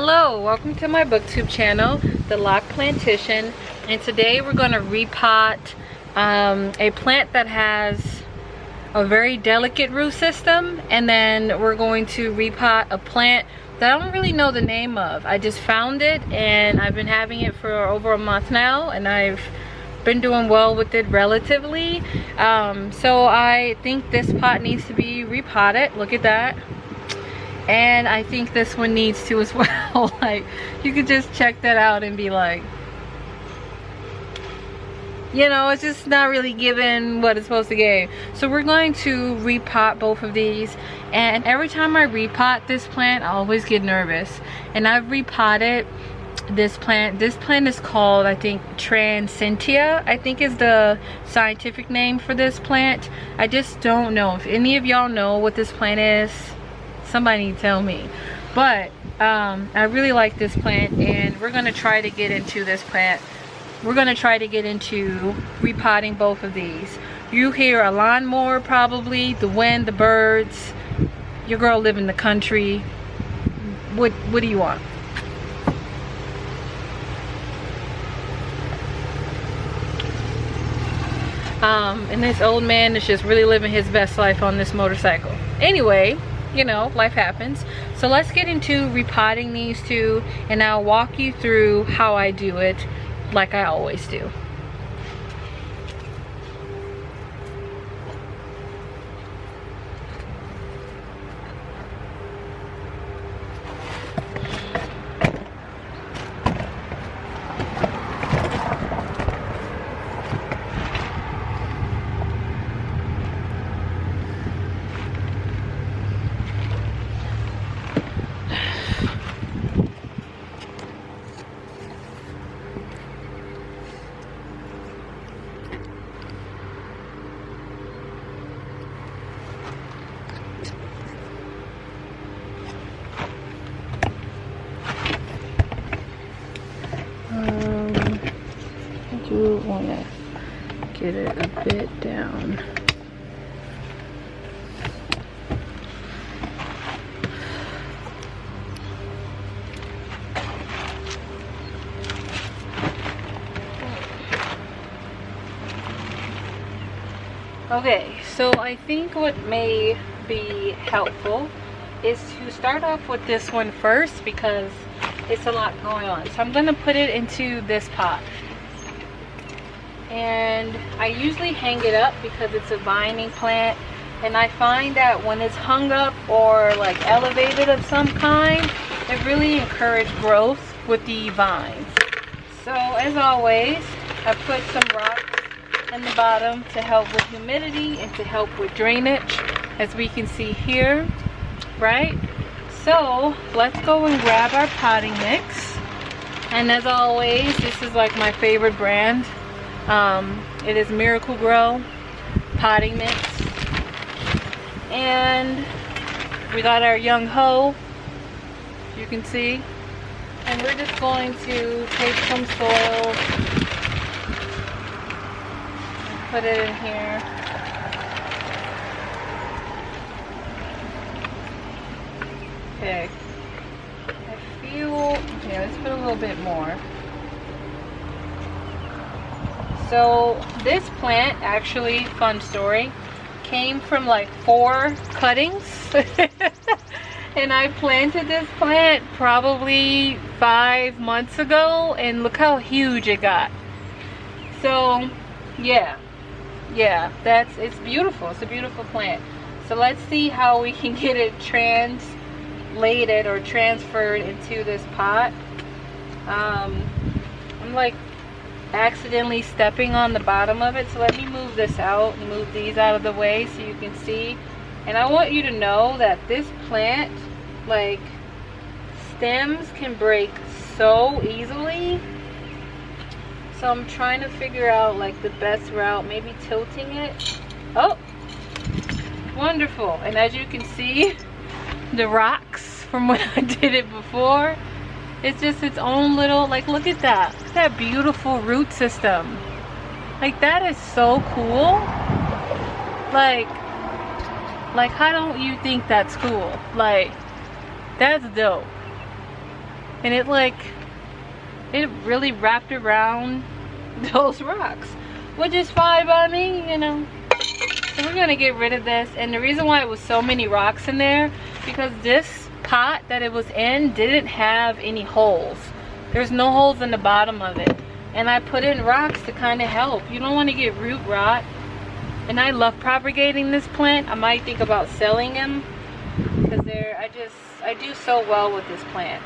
Hello, welcome to my booktube channel, the Loc'D Plantition, and today we're going to repot a plant that has a very delicate root system, and then we're going to repot a plant that I don't really know the name of. I just found it and I've been having it for over a month now, and I've been doing well with it relatively. So I think this pot needs to be repotted. Look at that. And I think this one needs to as well. Like, you could just check that out and be like, you know, it's just not really giving what it's supposed to give. So we're going to repot both of these, and every time I repot this plant I always get nervous. And I've repotted this plant. This plant is called, I think, Tradescantia, I think is the scientific name for this plant. I just don't know. If any of y'all know what this plant is, somebody tell me. But I really like this plant, and we're gonna try to get into this plant. We're gonna try to get into repotting both of these. You hear a lawnmower, probably the wind, the birds. Your girl live in the country. What do you want? And this old man is just really living his best life on this motorcycle. Anyway, you know, life happens. So let's get into repotting these two, and I'll walk you through how I do it like I always do. I do want to get it a bit down. Okay, so I think what may be helpful is to start off with this one first, because it's a lot going on. So I'm going to put it into this pot, and I usually hang it up because it's a vining plant, and I find that when it's hung up or like elevated of some kind, it really encourages growth with the vines. So as always, I put some rocks in the bottom to help with humidity and to help with drainage, as we can see here, right? So let's go and grab our potting mix, and as always, this is like my favorite brand. It is Miracle Grow potting mix, and we got our young hoe, you can see, and we're just going to take some soil and put it in here. Okay, I feel, okay, let's put a little bit more. So this plant, actually, fun story, came from like 4 cuttings. And I planted this plant probably 5 months ago, and look how huge it got. So yeah, it's beautiful. It's a beautiful plant. So let's see how we can get it translated or transferred into this pot. I'm like accidentally stepping on the bottom of it, so let me move this out and move these out of the way so you can see. And I want you to know that this plant, like, stems can break so easily, so I'm trying to figure out like the best route, maybe tilting it. Oh, wonderful. And as you can see, the rocks from when I did it before, it's just its own little, like, look at that. Look at that beautiful root system. Like, that is so cool. Like how don't you think that's cool? Like, that's dope. and it really wrapped around those rocks, which is fine by me, you know. So we're gonna get rid of this. And the reason why it was so many rocks in there, because this pot that it was in didn't have any holes. There's no holes in the bottom of it, and I put in rocks to kind of help. You don't want to get root rot. And I love propagating this plant. I might think about selling them because I do so well with this plant.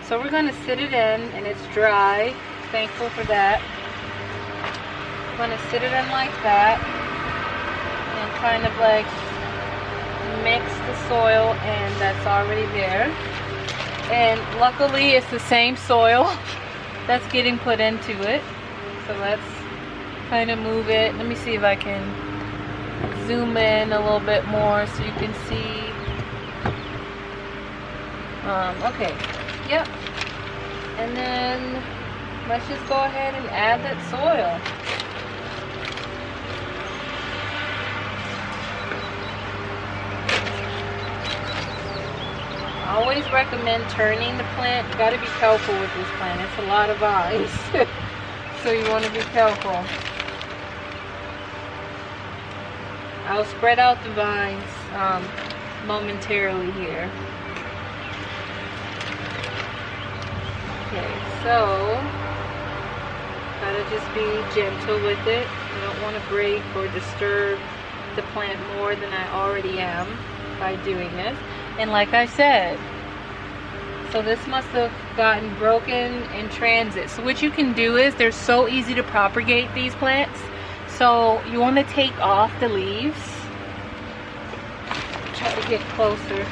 So we're gonna sit it in, and it's dry. Thankful for that. I'm gonna sit it in like that and kind of like mix the soil in that's already there. And luckily it's the same soil that's getting put into it. So let's kind of move it. Let me see if I can zoom in a little bit more so you can see. Okay, yep. And then let's just go ahead and add that soil. I always recommend turning the plant. You gotta be careful with this plant. It's a lot of vines. So you want to be careful. I'll spread out the vines momentarily here. Okay, so gotta just be gentle with it. I don't want to break or disturb the plant more than I already am by doing this. And like I said, so this must have gotten broken in transit. So what you can do is, they're so easy to propagate, these plants. So you want to take off the leaves. Try to get closer.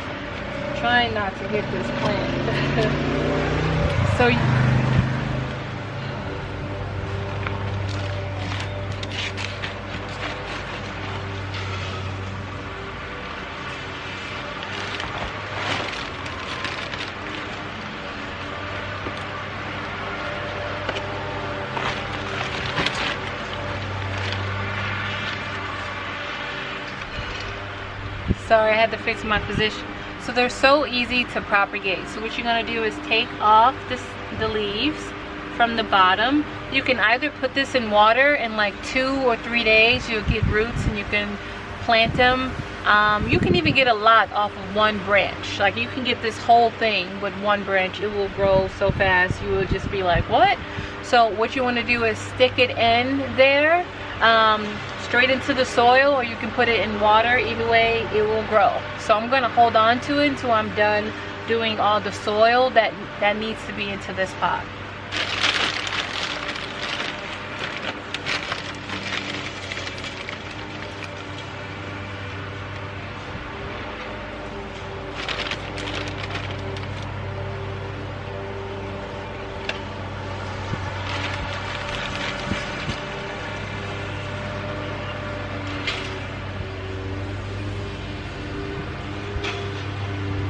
Trying not to hit this plant. So sorry, I had to fix my position. So they're so easy to propagate. So what you're gonna do is take off the leaves from the bottom. You can either put this in water, in like 2 or 3 days you'll get roots and you can plant them. You can even get a lot off of one branch. Like you can get this whole thing with one branch. It will grow so fast you will just be like, what? So what you want to do is stick it in there, straight into the soil, or you can put it in water. Either way it will grow. So I'm going to hold on to it until I'm done doing all the soil that needs to be into this pot.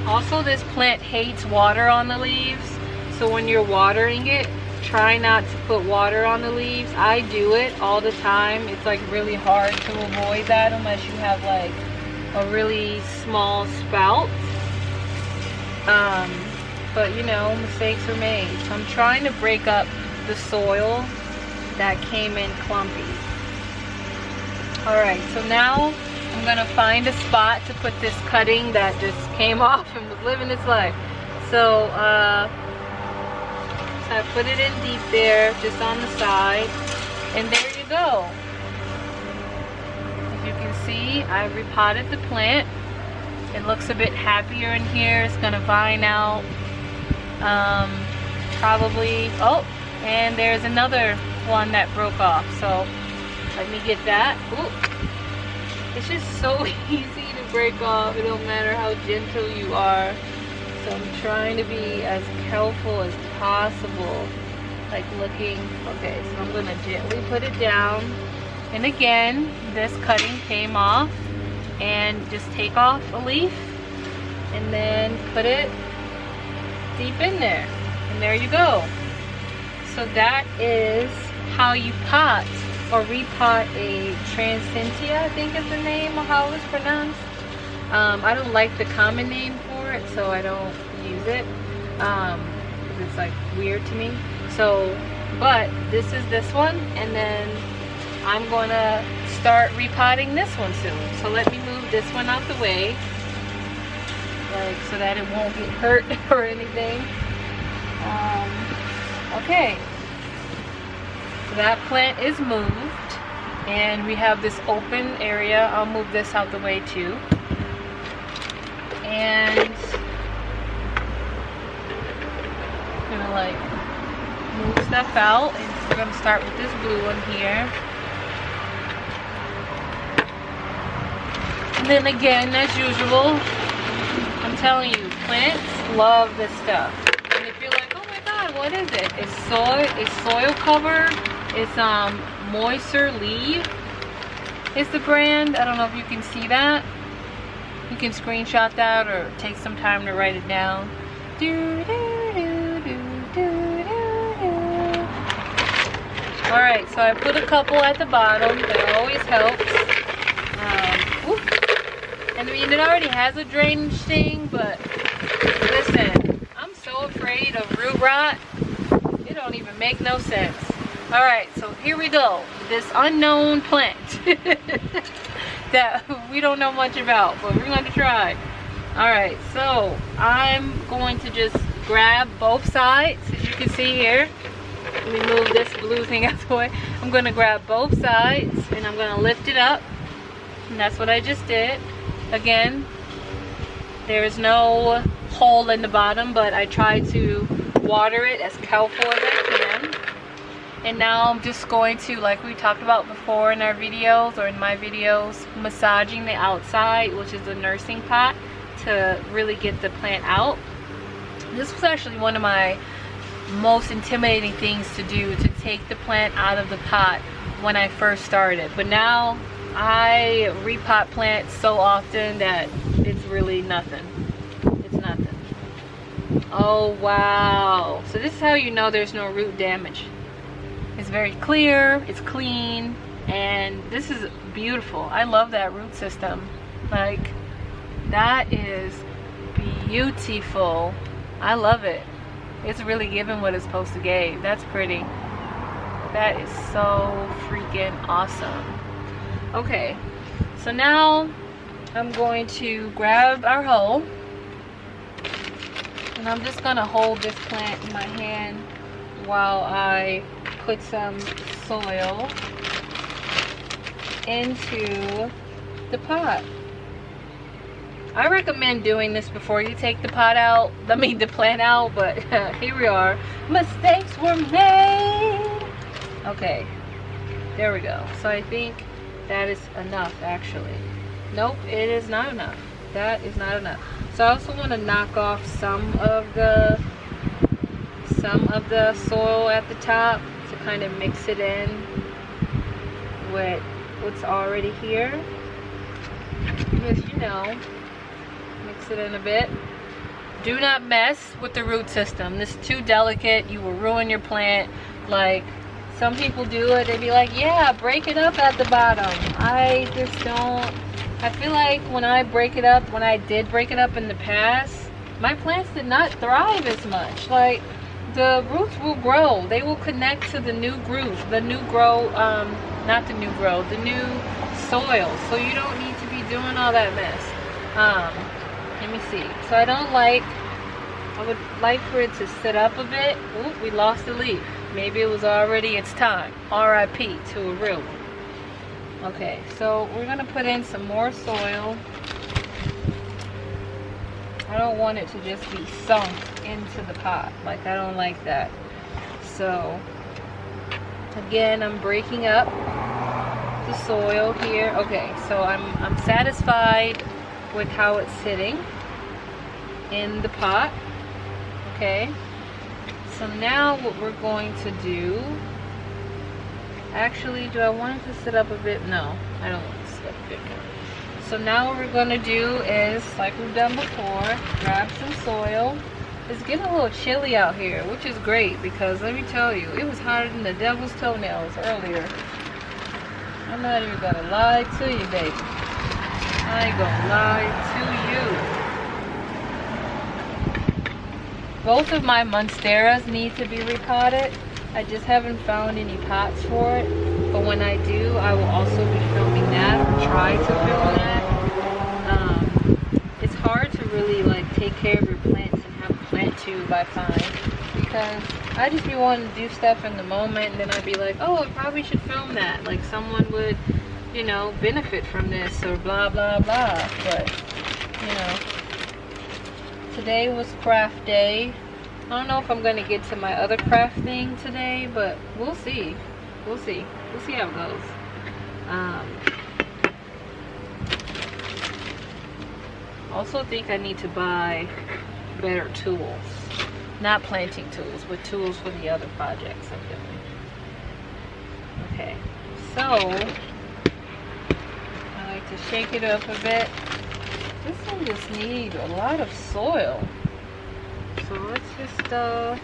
Also, this plant hates water on the leaves, so when you're watering it, try not to put water on the leaves. I do it all the time. It's like really hard to avoid that unless you have like a really small spout. But you know, mistakes are made. So I'm trying to break up the soil that came in clumpy. Alright, so now I'm gonna find a spot to put this cutting that just came off and was living its life. So, so I put it in deep there, just on the side, and there you go. As you can see, I repotted the plant. It looks a bit happier in here. It's gonna vine out. Probably, oh, and there's another one that broke off. So let me get that. Ooh. It's just so easy to break off. It don't matter how gentle you are. So I'm trying to be as careful as possible. Like looking, okay, so I'm gonna gently put it down. And again, this cutting came off. And just take off a leaf and then put it deep in there. And there you go. So that is how you pot or repot a Tradescantia, I think is the name of how it's pronounced. I don't like the common name for it, so I don't use it. it's like weird to me. So, but this is this one, and then I'm gonna start repotting this one soon. So let me move this one out the way, like so that it won't get hurt or anything. Okay, so that plant is moved, and we have this open area. I'll move this out the way too, and I'm gonna like move stuff out, and we're gonna start with this blue one here. And then again, as usual, I'm telling you, plants love this stuff. And if you're like, oh my god, what is it? It's soil cover. It's Moisture Leave is the brand. I don't know if you can see that. You can screenshot that or take some time to write it down. Alright, so I put a couple at the bottom. That always helps. And I mean, it already has a drainage thing, but listen, I'm so afraid of root rot. It don't even make no sense. Alright, so here we go. This unknown plant that we don't know much about, but we're going to try. Alright, so I'm going to just grab both sides, as you can see here. Let me move this blue thing out the way. I'm going to grab both sides, and I'm going to lift it up. And that's what I just did. Again, there is no hole in the bottom, but I try to water it as careful as I can. And now I'm just going to, like we talked about before in our videos, or in my videos, massaging the outside, which is the nursing pot, to really get the plant out. This was actually one of my most intimidating things to do, to take the plant out of the pot when I first started. But now I repot plants so often that it's really nothing. It's nothing. Oh wow. So this is how you know there's no root damage. It's very clear, it's clean, and this is beautiful. I love that root system. Like, that is beautiful. I love it. It's really giving what it's supposed to give. That's pretty. That is so freaking awesome. Okay, so now I'm going to grab our hoe, and I'm just gonna hold this plant in my hand while I put some soil into the pot. I recommend doing this before you take the pot out, the plant out, but here we are. Mistakes were made. Okay, there we go. So I think that is enough, actually. Nope, it is not enough. That is not enough. So I also want to knock off some of the soil at the top to kind of mix it in with what's already here. Because, you know, mix it in a bit. Do not mess with the root system. This is too delicate. You will ruin your plant. Like, some people do it. They be like, yeah, break it up at the bottom. I just don't. I feel like when I did break it up in the past, my plants did not thrive as much. Like, the roots will grow. They will connect to the new groove, the new soil. So you don't need to be doing all that mess. Let me see. So I would like for it to sit up a bit. Oop, we lost a leaf. Maybe it was already its time. R.I.P. to a real one. Okay, so we're gonna put in some more soil. I don't want it to just be sunk into the pot. Like, I don't like that. So again, I'm breaking up the soil here. Okay, so I'm satisfied with how it's sitting in the pot. Okay, so now what we're going to do, actually, do I want it to sit up a bit? No, I don't want it to sit up a bit more. So now what we're going to do is, like we've done before, grab some soil. It's getting a little chilly out here, which is great, because let me tell you, it was hotter than the devil's toenails earlier. I'm not even gonna lie to you, baby. I ain't gonna lie to you. Both of my monsteras need to be repotted. I just haven't found any pots for it. But when I do, I will also be filming that, or try to film that. It's hard to really like take care of your plants and have a plant tube, I find, because I just be wanting to do stuff in the moment, and then I'd be like, oh, I probably should film that. Like someone would, you know, benefit from this, or blah, blah, blah. But, you know, today was craft day. I don't know if I'm going to get to my other craft thing today, but we'll see. We'll see. We'll see how it goes. Also think I need to buy better tools. Not planting tools, but tools for the other projects I'm doing. Okay, so I like to shake it up a bit. This one just needs a lot of soil. So let's just, I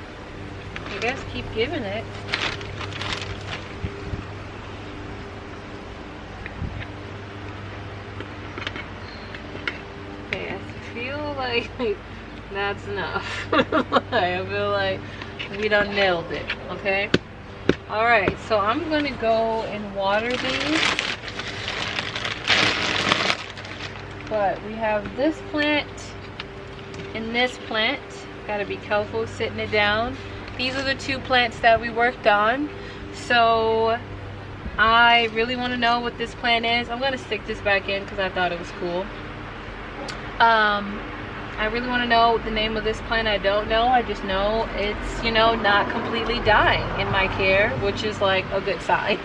guess keep giving it. Okay, I feel like that's enough. I feel like we done nailed it, okay? Alright, so I'm gonna go and water these. But we have this plant and this plant. Gotta be careful sitting it down. These are the two plants that we worked on. So I really want to know what this plant is. I'm gonna stick this back in because I thought it was cool. I really want to know the name of this plant. I don't know. I just know it's, you know, not completely dying in my care, which is like a good sign.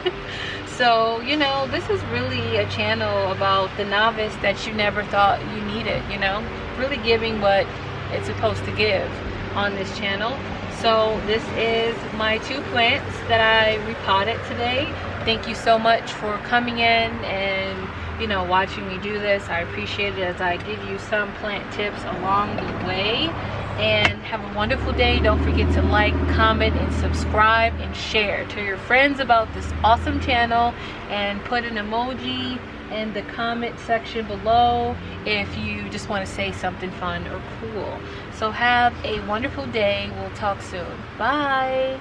So, you know, this is really a channel about the novice that you never thought you needed, you know, really giving what it's supposed to give on this channel. So this is my two plants that I repotted today. Thank you so much for coming in and, you know, watching me do this. I appreciate it as I give you some plant tips along the way. And have a wonderful day. Don't forget to like, comment, and subscribe, and share. Tell your friends about this awesome channel, and put an emoji in the comment section below if you just want to say something fun or cool. So have a wonderful day. We'll talk soon. Bye.